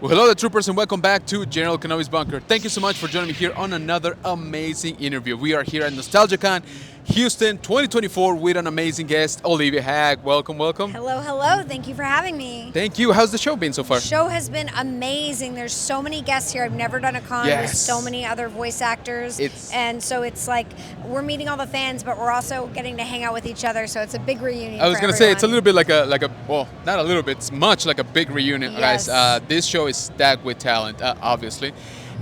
Well, hello, the troopers, and welcome back to General Kenobi's Bunker. Thank you so much for joining me here on another amazing interview. We are here at NostalgiaCon Houston 2024 with an amazing guest, Olivia Hack. Welcome, welcome. Hello, hello. Thank you for having me. Thank you. How's the show been so far? The show has been amazing. There's so many guests here. I've never done a con with so many other voice actors. And so it's like we're meeting all the fans, but we're also getting to hang out with each other. So it's a big reunion. I was going to say, it's a little bit like a, well, not a little bit, it's much like a big reunion, yes. guys. This show is stacked with talent, obviously.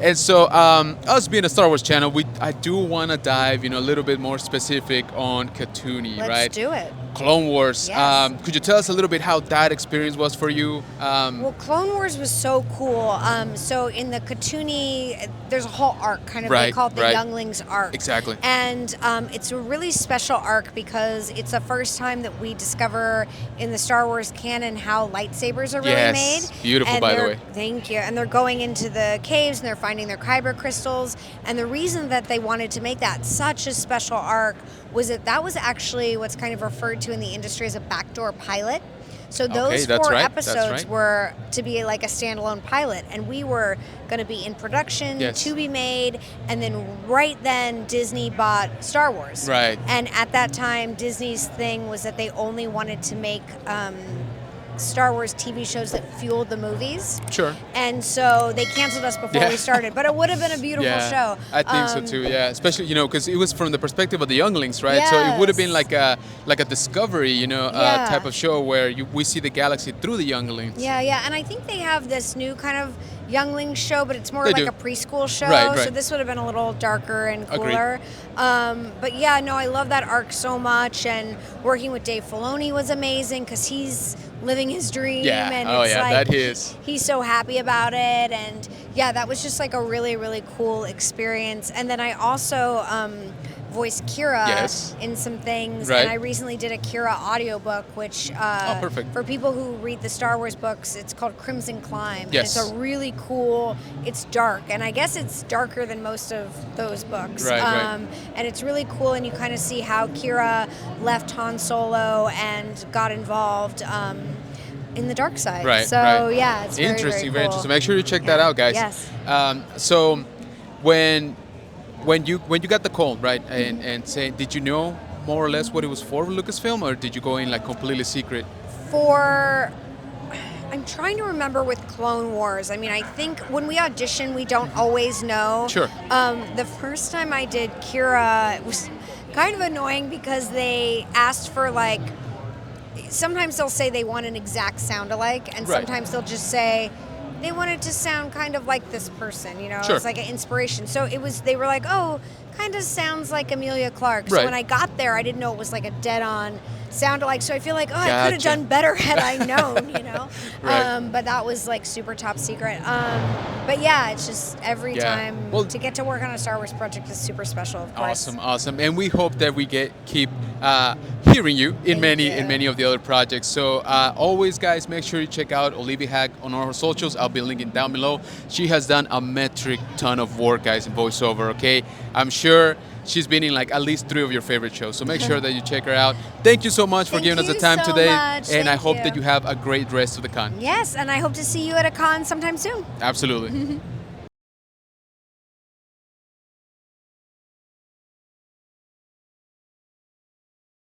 And so, us being a Star Wars channel, I do want to dive, a little bit more specific on Katooni, right? Let's do it. Clone Wars. Yes. Could you tell us a little bit how that experience was for you? Well, Clone Wars was so cool. So in the Katooni, there's a whole arc, kind of, they call it the Younglings arc. Exactly. And it's a really special arc because it's the first time that we discover in the Star Wars canon how lightsabers are really made. Beautiful, by the way. Thank you. And they're going into the caves and they're finding their kyber crystals. And the reason that they wanted to make that such a special arc was that was actually what's kind of referred to in the industry as a backdoor pilot. So those four episodes were to be like a standalone pilot, and we were going to be in production to be made, and then right then Disney bought Star Wars. Right. And at that time, Disney's thing was that they only wanted to make Star Wars TV shows that fueled the movies. Sure. And so they canceled us before we started, but it would have been a beautiful show. I think so too. Yeah, especially because it was from the perspective of the younglings, right? Yes. So it would have been like a discovery, type of show where we see the galaxy through the younglings. Yeah. And I think they have this new kind of youngling show, but it's more like a preschool show. Right. So this would have been a little darker and cooler. But yeah, no, I love that arc so much, and working with Dave Filoni was amazing because he's living his dream. Yeah. And it's like, that is. He's so happy about it, and yeah, that was just like a really, really cool experience. And then I also voiced Qi'ra in some things, and I recently did a Qi'ra audiobook, which for people who read the Star Wars books, it's called Crimson Climb. Yes. And it's a really cool, it's dark, and I guess it's darker than most of those books. Right. And it's really cool, and you kind of see how Qi'ra left Han Solo and got involved in the dark side. Right. So yeah, it's very, interesting, very interesting. Make sure you check that out, guys. Yes. So when you got the call, right, and say, did you know more or less what it was for Lucasfilm, or did you go in like completely secret? I'm trying to remember with Clone Wars. I mean, I think when we audition, we don't always know. Sure. The first time I did Qi'ra, it was kind of annoying because they asked for like, sometimes they'll say they want an exact sound-alike, and sometimes they'll just say they want it to sound kind of like this person, It's like an inspiration. So they were like, oh, kind of sounds like Emilia Clarke. So when I got there, I didn't know it was like a dead-on sound-alike. So I feel like, I could have done better had I known, But that was like super top secret. But yeah, it's just every time to get to work on a Star Wars project is super special, of course. Awesome. And we hope that we keep hearing you in many of the other projects. So always, guys, make sure you check out Olivia Hack on all her socials. I'll be linking down below. She has done a metric ton of work, guys, in voiceover. Okay, I'm sure she's been in like at least 3 of your favorite shows. So make sure that you check her out. Thank you so much for giving us the time today, and I hope that you have a great rest of the con. Yes, and I hope to see you at a con sometime soon. Absolutely.